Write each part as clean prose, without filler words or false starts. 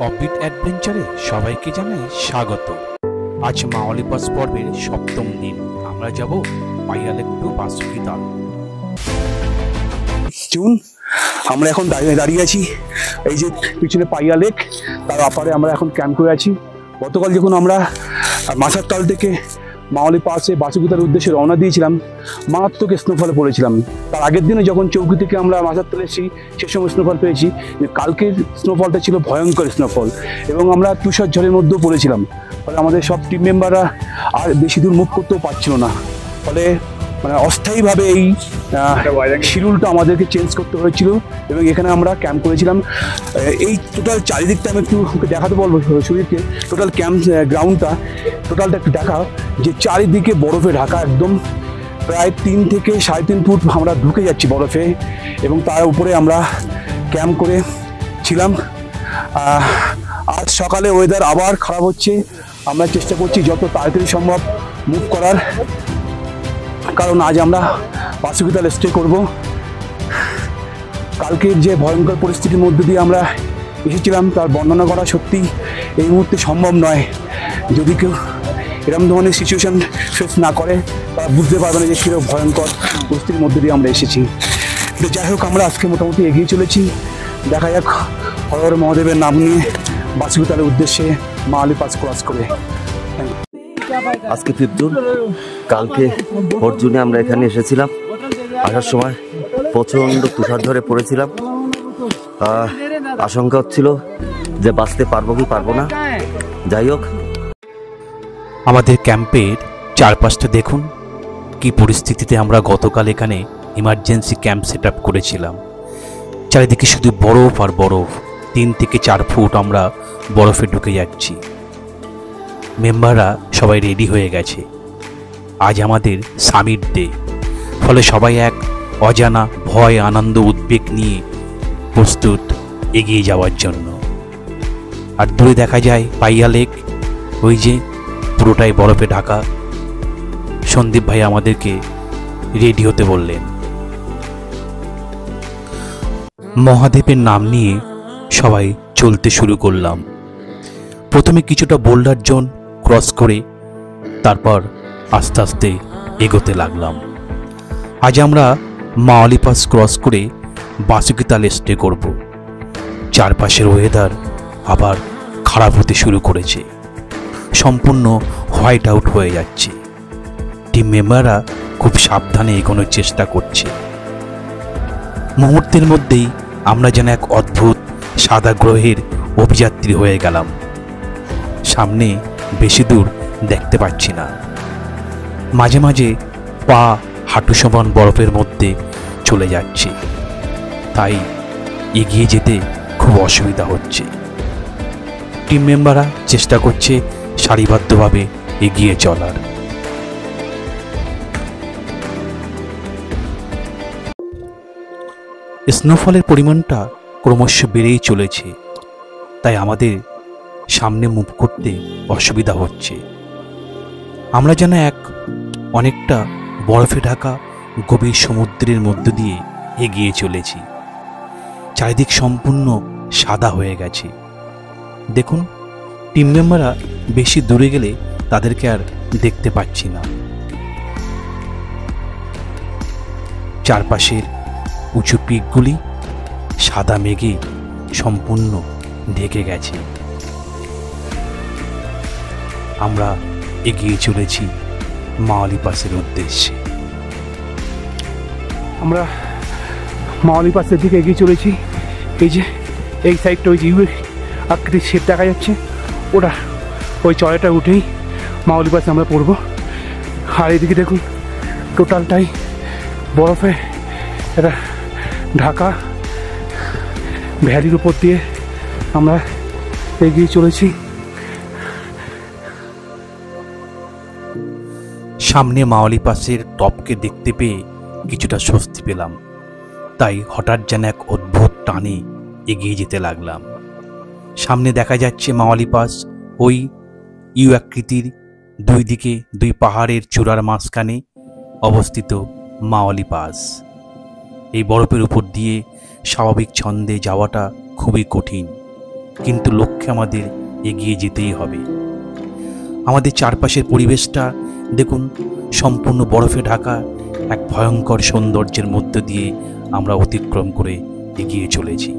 Offbeat অ্যাডভেঞ্চারে সবাইকে জানাই স্বাগত। আজ মাওয়ালি পাস পর্বের সপ্তম দিন। আমরা যাব পাইয়া লেক টু বাসুকিতাল। জুন আমরা এখন দাঁড়িয়ে আছি এই যে পিছনে পাইয়া লেক, তার আপারে আমরা এখন ক্যাম্প করে আছি। গতকাল যখন আমরা মাছারতাল থেকে মাওয়ালি পাসে বাসুকিতালের উদ্দেশ্যে রওনা দিয়েছিলাম, মারাত্মক স্নোফলে পড়েছিলাম। তার আগের দিনে যখন চৌকি থেকে আমরা মাছারতালে এসেছি সে সময় স্নোফল পেয়েছি। কালকের স্নোফলটা ছিল ভয়ঙ্কর স্নোফল এবং আমরা তুষার ঝড়ের মধ্যেও পড়েছিলাম। ফলে আমাদের সব টিম মেম্বাররা আর বেশি দূর মুভ করতেও পারছিল না। ফলে অস্থায়ীভাবে এই শিডিউলটা আমাদেরকে চেঞ্জ করতে হয়েছিল এবং এখানে আমরা ক্যাম্প করেছিলাম। এই টোটাল চারিদিকটা আমি একটু দেখাতে বলবো সুদীপকে। টোটাল ক্যাম্প গ্রাউন্ডটা টোটালটা একটু দেখা, যে চারিদিকে বরফে ঢাকা, একদম প্রায় 3 থেকে 3.5 ফুট আমরা ঢুকে যাচ্ছি বরফে এবং তার উপরে আমরা ক্যাম্প করে ছিলাম। আজ সকালে ওয়েদার আবার খারাপ হচ্ছে। আমরা চেষ্টা করছি যত তাড়াতাড়ি সম্ভব মুভ করার, কারণ আজ আমরা বাসুকিতাল স্টে করব। কালকের যে ভয়ঙ্কর পরিস্থিতির মধ্যে দিয়ে আমরা এসেছিলাম তার বর্ণনা করা সত্যি এই মুহূর্তে সম্ভব নয়। যদি কেউ এরকম ধরনের সিচুয়েশান ফেস না করে তারা বুঝতে পারবে না যে কীরকম ভয়ঙ্কর পরিস্থিতির মধ্যে দিয়ে আমরা এসেছি। তো যাই হোক, আমরা আজকে মোটামুটি এগিয়ে চলেছি। দেখা যাক হর হর মহাদেবের নাম নিয়ে বাসুকিতালের উদ্দেশ্যে মাওয়ালি পাস ক্রস করে। আজকে 5 জুন, কালকে 4 জুনে আমরা এখানে এসেছিলাম। আসার সময় প্রচণ্ড তুষার ঝড়ে পড়েছিলাম। আশঙ্কা হচ্ছিল যে বাঁচতে পারবো কি পারবো না। যাই হোক, আমাদের ক্যাম্পের চারপাশটা দেখুন কি পরিস্থিতিতে আমরা গতকাল এখানে ইমার্জেন্সি ক্যাম্প সেট আপ করেছিলাম। চারিদিকে শুধু বরফ আর বরফ। 3 থেকে 4 ফুট আমরা বরফে ঢুকে যাচ্ছি। মেম্বাররা সবাই রেডি হয়ে গেছে। আজ আমাদের সামিট ডে, ফলে সবাই এক অজানা ভয়, আনন্দ, উদ্বেগ নিয়ে প্রস্তুত এগিয়ে যাওয়ার জন্য। আর দূরে দেখা যায় পাইয়া লেক, ওই যে পুরোটাই বরফে ঢাকা। সন্দীপ ভাই আমাদেরকে রেডি হতে বললেন। মহাদেবের নাম নিয়ে সবাই চলতে শুরু করলাম। প্রথমে কিছুটা বোল্ডার জোন ক্রস করে তারপর আস্তে আস্তে এগোতে লাগলাম। আজ আমরা মাওয়ালি পাস ক্রস করে বাসুকিতালে স্টে করব। চারপাশের ওয়েদার আবার খারাপ হতে শুরু করেছে, সম্পূর্ণ হোয়াইট আউট হয়ে যাচ্ছে। টিম মেম্বাররা খুব সাবধানে এগোনোর চেষ্টা করছে। মুহূর্তের মধ্যেই আমরা যেন এক অদ্ভুত সাদা গ্রহের অভিযাত্রী হয়ে গেলাম। সামনে বেশি দূর দেখতে পাচ্ছি না। মাঝে মাঝে পা হাঁটু সমান বরফের মধ্যে চলে যাচ্ছে, তাই এগিয়ে যেতে খুব অসুবিধা হচ্ছে। টিম মেম্বাররা চেষ্টা করছে সারিবদ্ধভাবে এগিয়ে চলার। স্নোফলের পরিমাণটা ক্রমশ বেড়েই চলেছে, তাই আমাদের সামনে মুভ করতে অসুবিধা হচ্ছে। আমরা যেন অনেকটা বরফে ঢাকা গভীর সমুদ্রের মধ্য দিয়ে এগিয়ে চলেছি। চারিদিক সম্পূর্ণ সাদা হয়ে গেছে। দেখুন, টিম মেম্বাররা বেশি দূরে গেলে তাদেরকে আর দেখতে পাচ্ছি না। চারপাশের উঁচু পিকগুলি সাদা মেঘে সম্পূর্ণ ঢেকে গেছে। আমরা এগিয়ে চলেছি মাওয়ালি পাসের উদ্দেশ্যে। আমরা মাওয়ালি পাসের দিকে এগিয়ে চলেছি। এই যে এই সাইডটা, ওই যে ইউ আকৃতির শেপ দেখা যাচ্ছে, ওটা ওই চড়াটা উঠেই মাওয়ালি পাসে আমরা পড়বো। আর এদিকে দেখুন টোটালটাই বরফে এটা ঢাকা। ভ্যালির উপর দিয়ে আমরা এগিয়ে চলেছি। সামনে মাওয়ালি পাসের টপকে দেখতে পেয়ে কিছুটা স্বস্তি পেলাম, তাই হঠাৎ যেন এক অদ্ভুত টানে এগিয়ে যেতে লাগলাম। সামনে দেখা যাচ্ছে মাওয়ালি পাস, ওই ইউ আকৃতির, 2 দিকে 2 পাহাড়ের চূড়ার মাঝখানে অবস্থিত মাওয়ালি পাস। এই বরফের উপর দিয়ে স্বাভাবিক ছন্দে যাওয়াটা খুবই কঠিন। কিন্তু লক্ষ্যে আমাদের এগিয়ে যেতেই হবে। আমাদের চারপাশের পরিবেশটা দেখুন, সম্পূর্ণ বরফে ঢাকা এক ভয়ঙ্কর সৌন্দর্যের মধ্য দিয়ে আমরা অতিক্রম করে এগিয়ে চলেছি।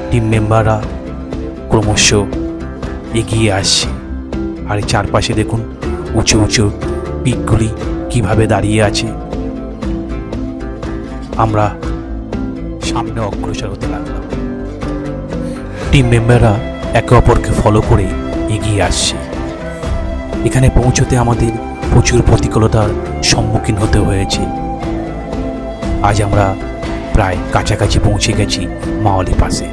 টিম মেম্বাররা ক্রমশ এগিয়ে আসছে, আর চারপাশে দেখুন উঁচু উঁচু পিকগুলি কিভাবে দাঁড়িয়ে আছে। আমরা সামনে অগ্রসর হতে লাগলাম। টিম মেম্বাররা একে অপরকে ফলো করে এগিয়ে আসছে। এখানে পৌঁছতে আমাদের প্রচুর প্রতিকূলতার সম্মুখীন হতে হয়েছে। আজ আমরা প্রায় কাছাকাছি পৌঁছে গেছি মাওলি পাসে।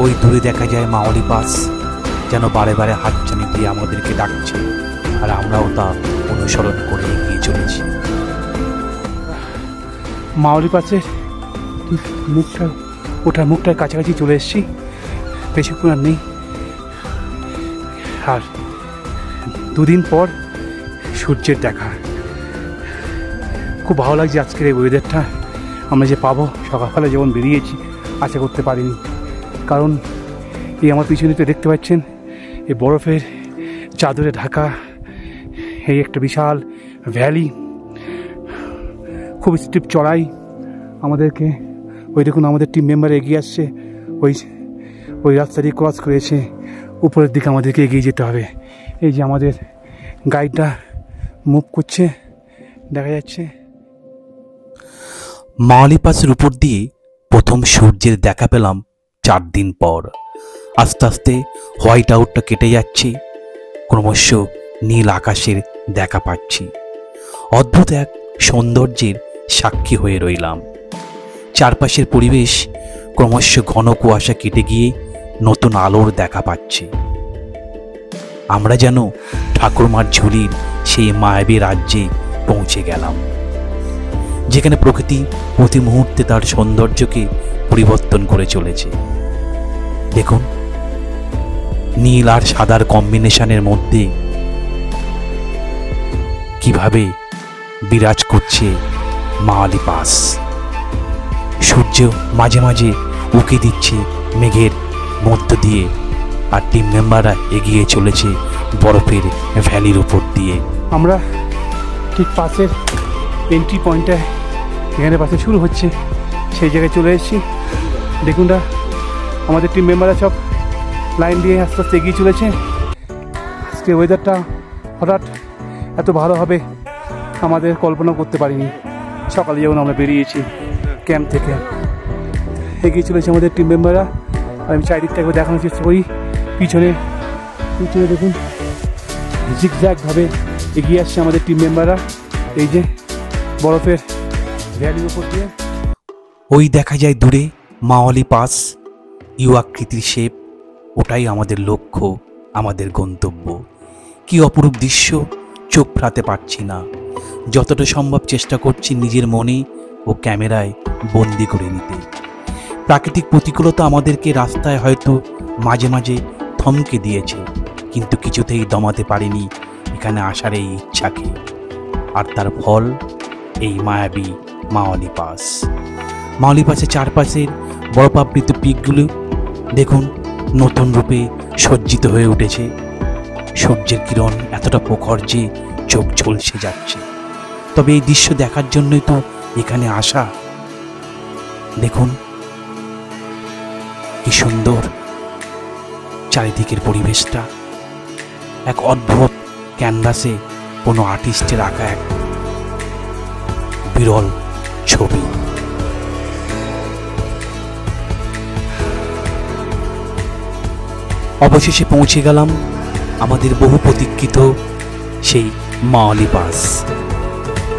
ওই দূরে দেখা যায় মাওলি পাস, যেন বারে বারে হাতছানি দিয়ে আমাদেরকে ডাকছে, আর আমরাও তা অনুসরণ করে এগিয়ে চলেছি। মাওলি পাসের মুখটার কাছাকাছি চলে এসেছি, বেশিক্ষণ আর নেই। আর দুদিন পর সূর্যের দেখা, খুব ভালো লাগছে আজকের এই ওয়েদারটা। আমরা যে পাবো, সকালবেলা যেমন বেরিয়েছি আশা করতে পারিনি। কারণ এই আমার পিছনে তো দেখতে পাচ্ছেন, এই বরফের চাদরে ঢাকা এই একটা বিশাল ভ্যালি, খুব স্টিপ চড়াই। আমাদেরকে ওই দেখুন, আমাদের টিম মেম্বার এগিয়ে আসছে, ওই রাস্তা দিয়ে ক্রস করেছে, উপরের দিকে আমাদেরকে এগিয়ে যেতে হবে। এই যে আমাদের গাইডটা মুভ করছে, দেখা যাচ্ছে। মাওলি পাসের উপর দিয়ে প্রথম সূর্যের দেখা পেলাম 4 দিন পর। আস্তে আস্তে হোয়াইট আউটটা কেটে যাচ্ছে, ক্রমশ নীল আকাশের দেখা পাচ্ছি। অদ্ভুত এক সৌন্দর্যের সাক্ষী হয়ে রইলাম। চারপাশের পরিবেশ ক্রমশ ঘন কুয়াশা কেটে গিয়ে নতুন আলোর দেখা পাচ্ছে। আমরা যেন ঠাকুরমার ঝুলির সেই মায়াবী রাজ্যে পৌঁছে গেলাম, যেখানে প্রকৃতি প্রতি মুহূর্তে তার সৌন্দর্যকে পরিবর্তন করে চলেছে। দেখুন, নীল আর সাদার কম্বিনেশনের মধ্যে কিভাবে বিরাজ করছে মাওলি পাস। সূর্য মাঝে মাঝে উঁকি দিচ্ছে মেঘের মধ্য দিয়ে, আর টিম মেম্বাররা এগিয়ে চলেছে বরফের ভ্যালির উপর দিয়ে। আমরা ঠিক পাশের এন্ট্রি পয়েন্টে, এখানে পাশে শুরু হচ্ছে, সেই জায়গায় চলে এসেছি। দেখুন না, আমাদের টিম মেম্বাররা সব লাইন দিয়ে আস্তে আস্তে এগিয়ে চলেছে। আজকে ওয়েদারটা হঠাৎ এত ভালো হবে আমাদের কল্পনা করতে পারিনি। সকালে যখন আমরা বেরিয়েছি ক্যাম্প থেকে, এগিয়ে চলেছে আমাদের টিম মেম্বাররা। আর আমি চারিদিকটা একবার দেখানোর চেষ্টা করি। পিছনে দেখুন, জিগজ্যাগভাবে এগিয়ে আসছে আমাদের টিম মেম্বাররা, এই যে বরফের ভ্যালির উপর দিয়ে। ওই দেখা যায় দূরে মাওলি পাস, ইউ আকৃতির শেপ। ওটাই আমাদের লক্ষ্য, আমাদের গন্তব্য। কি অপরূপ দৃশ্য, চোখ ফেরাতে পারছি না। যতটা সম্ভব চেষ্টা করছি নিজের মনে ও ক্যামেরায় বন্দি করে নিতে। প্রাকৃতিক প্রতিকূলতা আমাদেরকে রাস্তায় হয়তো মাঝে মাঝে থমকে দিয়েছে, কিন্তু কিছুতেই দমাতে পারিনি এখানে আসার এই ইচ্ছাকে। আর তার ফল এই মায়াবী মাওলি পাস। মাওলি পাসের চারপাশের বরফাবৃত পিকগুলো দেখুন নতুন রূপে সজ্জিত হয়ে উঠেছে। সূর্যের কিরণ এতটা প্রখর যে চোখ ঝলসে যাচ্ছে। তবে এই দৃশ্য দেখার জন্যই তো এখানে আসা। দেখুন কি সুন্দর চারিদিকের পরিবেশটা, এক অদ্ভুত ক্যানভাসে কোনো আর্টিস্টের আঁকা এক বিরল ছবি। অবশেষে পৌঁছে গেলাম আমাদের বহু প্রতীক্ষিত সেই মাওলি পাস।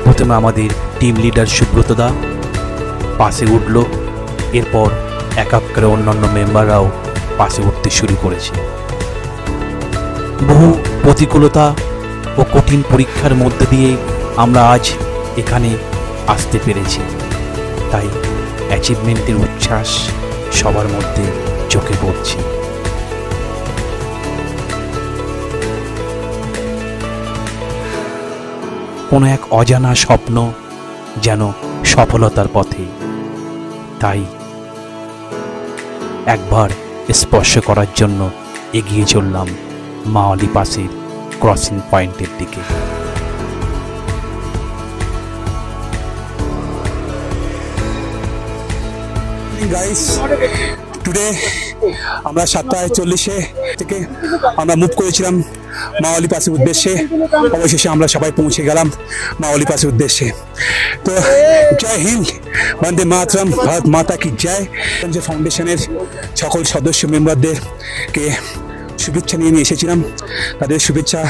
প্রথমে আমাদের টিম লিডার সুব্রতদা পাশে উঠল, এরপর এক এক করে অন্যান্য মেম্বাররাও পাশে উঠতে শুরু করেছে। বহু প্রতিকূলতা ও কঠিন পরীক্ষার মধ্য দিয়ে আমরা আজ এখানে আসতে পেরেছি, তাই অ্যাচিভমেন্টের উচ্ছ্বাস সবার মধ্যে চোখে পড়ছে। কোনো এক অজানা স্বপ্ন যেন সফলতার পথে। তাই একবার স্পর্শ করার জন্য এগিয়ে চললাম মাওলি পাসের ক্রসিং পয়েন্টের দিকে। গাইস, টুডে আমরা 7:40 থেকে আমরা মুভ করেছিলাম মাওলি পাসের উদ্দেশ্যে। অবশেষে আমরা সবাই পৌঁছে গেলাম মাওলি পাসের উদ্দেশ্যে। তো জয় হিন্দ, বন্দে মাতরম, ভারত মাতা কি জয়। যে ফাউন্ডেশনের সকল সদস্য মেম্বারদেরকে শুভেচ্ছা নিয়ে এসেছিলাম। তাদের শুভেচ্ছা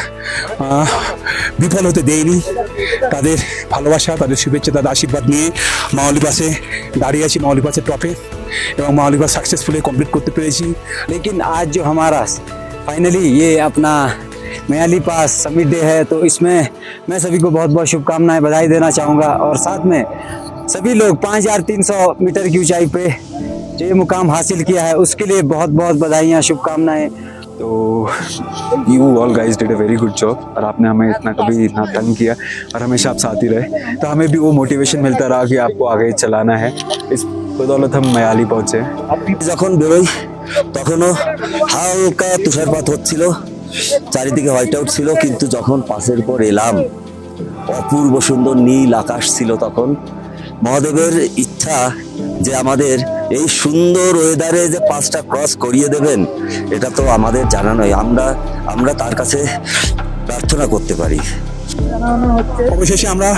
বিফল হতে দেয়নি। তাদের ভালোবাসা, তাদের শুভেচ্ছা, তাদের আশীর্বাদ নিয়ে মাওলি পাসে দাঁড়িয়ে আছি, মাওলি পাসের টপে, এবং মাওলি পাস सक्सेसफुली कंप्लीट करते पेरेছি। लेकिन आज जो हमारा फाइनली ये अपना मयाली पास समिट डे है, तो इसमें मैं सभी को बहुत बहुत शुभकामनाएं, बधाई देना चाहूँगा। और साथ में सभी लोग 5300 मीटर की ऊंचाई पे जो ये मुकाम हासिल किया है उसके लिए बहुत बहुत बधाइयाँ, शुभकामनाएं। तो you all guys did a very good job, और आपने हमें इतना तंग किया और हमेशा आप साथ ही रहे, तो हमें भी वो मोटिवेशन मिलता रहा कि आपको आगे चलाना है। इस बदौलत हम मयाली पहुँचे। যখন বেরোই তখনও হালকা তুষারপাত হচ্ছিল, চারিদিকে হোয়াইট আউট ছিল, কিন্তু যখন পাসের পর এলাম অপূর্ব সুন্দর নীল আকাশ ছিল। তখন মহাদেবের ইচ্ছা যে আমাদের এই সুন্দর ওয়েদারে যে পাসটা ক্রস করিয়ে দেবেন, এটা তো আমাদের জানা নয়, আমরা তার কাছে প্রার্থনা করতে পারি। অবশেষে আমরা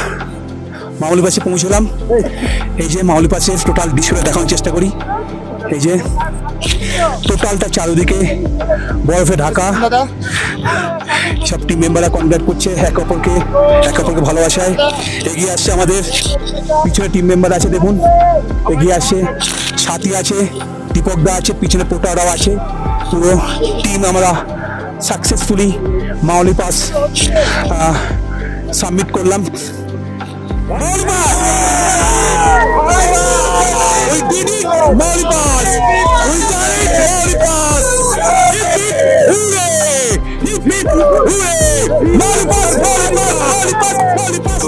মাওলি পাসে পৌঁছলাম। এই যে মাওলি পাসের টোটাল দৃশ্যটা দেখানোর চেষ্টা করি। এই যে টোটালটা চারিদিকে বরফে ঢাকা। সব টিম মেম্বাররা কনগ্রেট করছে একে অপরকে ভালোবাসায়। এগিয়ে আসছে আমাদের পিছনে টিম মেম্বার আছে, দেখুন এগিয়ে আসছে, সাথী আছে, দীপকদা আছে, পিছনে পোটারাও আছে। পুরো টিম আমরা सक्सेसफुली মাওলি পাস সাবমিট করলাম। Mawli pass! We did it! Mauli Pass! We done it! Mauli Pass! Hooray! Hooray! Mauli Pass! Mauli Pass! Mauli Pass! Mauli Pass!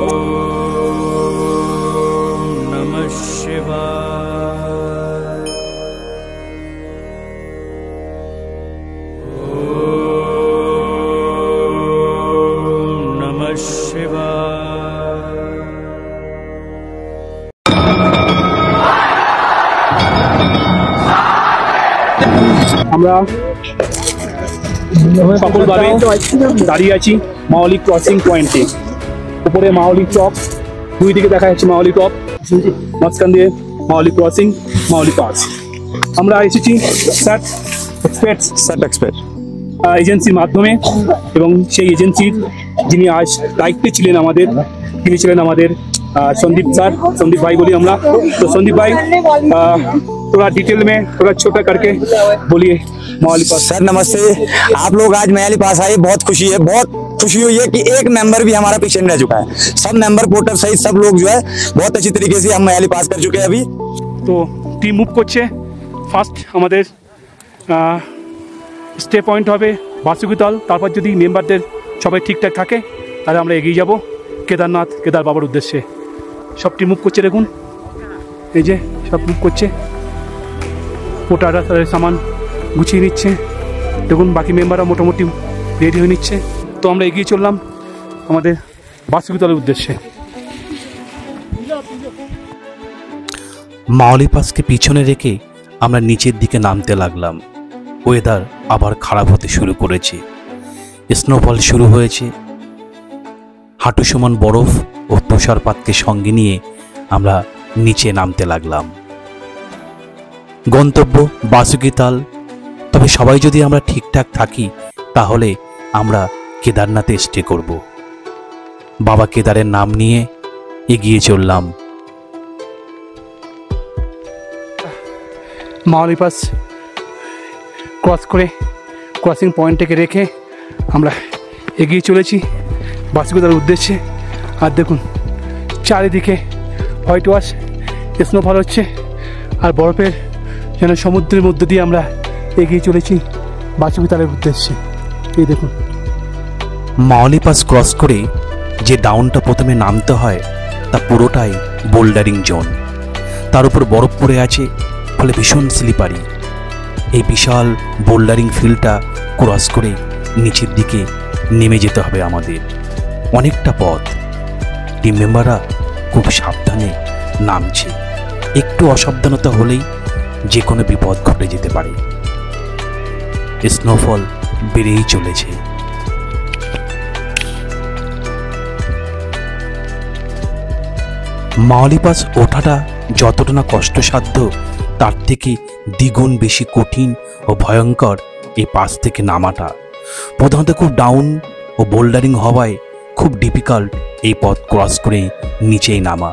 Namah Shivaya। Namah Shivaya। আমরা সফলভাবে দাঁড়িয়ে আছি মাওলি ক্রসিং পয়েন্টে। উপরে মাওলি চক, দুই দিকে দেখা যাচ্ছে মাওলি টপ, মাঝখান দিয়ে মাওলি ক্রসিং, মাওলি পাস। আমরা এসেছি স্যাট এক্সপার্ট এজেন্সির মাধ্যমে, এবং সেই এজেন্সির যিনি আজ দায়িত্বে ছিলেন আমাদের, তিনি ছিলেন আমাদের संदीप भाई बोलिए हमरा। तो संदीप भाई थोड़ा डिटेल में थोड़ा छोटा करके बोलिए मावली पास। सर नमस्ते, आप लोग आज मयाली पास आए, बहुत खुशी है, बहुत खुशी हुई है कि एक मेंबर भी हमारा पीछे नहीं रह चुका है। सब मेंबर पोर्टर सहित सब लोग जो है बहुत अच्छी तरीके से हम मयाली पास कर चुके हैं अभी। तो टीम मुव করছে। ফার্স্ট আমাদের স্টে পয়েন্ট হবে বাসুকিতাল। তারপর যদি মেম্বারদের সবাই ঠিকঠাক থাকে তাহলে আমরা এগিয়ে যাব কেদার বাবার উদ্দেশ্যে। সব টিম মুভ করছে, দেখুন এই যে সব মুভ করছে, পোটাররা তাদের সামান গুছিয়ে নিচ্ছে, দেখুন বাকি মেম্বাররা মোটামুটি রেডি হয়ে নিচ্ছে। তো আমরা এগিয়ে চললাম আমাদের বাসুকিতালের উদ্দেশ্যে। মাওলি পাসকে পিছনে রেখে আমরা নিচের দিকে নামতে লাগলাম। ওয়েদার আবার খারাপ হতে শুরু করেছে, স্নোফল শুরু হয়েছে। হাঁটু সমান বরফ ও তুষারপাতকে সঙ্গে নিয়ে আমরা নিচে নামতে লাগলাম। গন্তব্য বাসুকিতাল। তবে সবাই যদি আমরা ঠিকঠাক থাকি তাহলে আমরা কেদারনাথে স্টে করব। বাবা কেদারের নাম নিয়ে এগিয়ে চললাম। মাওলি পাস ক্রস করে ক্রসিং পয়েন্টটাকে রেখে আমরা এগিয়ে চলেছি বাসুকিতালের উদ্দেশ্যে। আর দেখুন চারিদিকে হোয়াইট ওয়াশ, স্নোফল হচ্ছে, আর বরফের যেন সমুদ্রের মধ্য দিয়ে আমরা এগিয়ে চলেছি বাসুকিতালের উদ্দেশ্যে। এই দেখুন মাওলি পাস ক্রস করে যে ডাউনটা প্রথমে নামতে হয় তা পুরোটাই বোল্ডারিং জোন। তার উপর বরফ পড়ে আছে, ফলে ভীষণ স্লিপারি। এই বিশাল বোল্ডারিং ফিল্ডটা ক্রস করে নিচের দিকে নেমে যেতে হবে আমাদের, অনেকটা পথ। টিম মেম্বাররা খুব সাবধানে নামছে, একটু অসাবধানতা হলেই যে কোনো বিপদ ঘটে যেতে পারে। স্নোফল বেড়েই চলেছে। মাওলি পাস ওঠাটা যতটা না কষ্টসাধ্য, তার থেকে দ্বিগুণ বেশি কঠিন ও ভয়ঙ্কর এই পাস থেকে নামাটা। প্রধানত খুব ডাউন ও বোল্ডারিং হওয়ায় খুব ডিফিকাল্ট এই পথ ক্রস করে নিচেই নামা।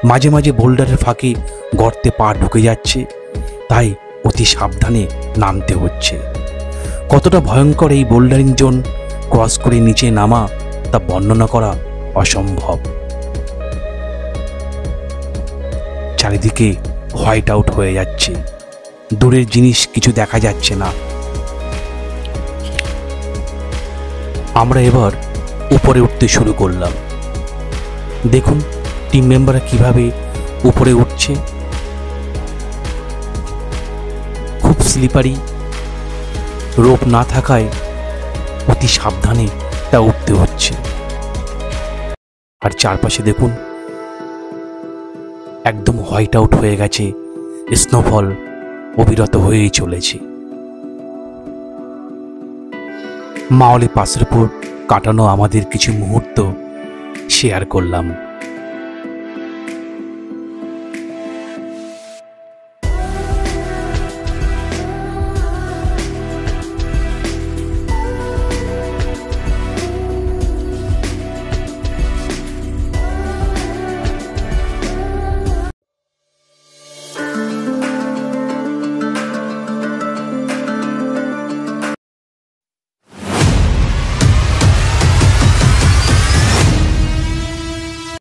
মাঝে মাঝে বোল্ডারের ফাঁকে গর্তে পা ঢুকে যাচ্ছে, তাই অতি সাবধানে নামতে হচ্ছে। কতটা ভয়ঙ্কর এই বোল্ডারিং জোন ক্রস করে নিচে নামা তা বর্ণনা করা অসম্ভব। চারিদিকে হোয়াইট আউট হয়ে যাচ্ছে, দূরের জিনিস কিছু দেখা যাচ্ছে না। আমরা এবার উপরে উঠতে শুরু করলাম। দেখুন টিম মেম্বাররা কিভাবে উপরে উঠছে। খুব স্লিপারি, রোপ না থাকায় অতি সাবধানে তা উঠতে হচ্ছে। আর চারপাশে দেখুন একদম হোয়াইট আউট হয়ে গেছে, স্নোফল অবিরত হয়েই চলেছে। মাওলি পাসের উপর কাটানো আমাদের কিছু মুহূর্ত শেয়ার করলাম।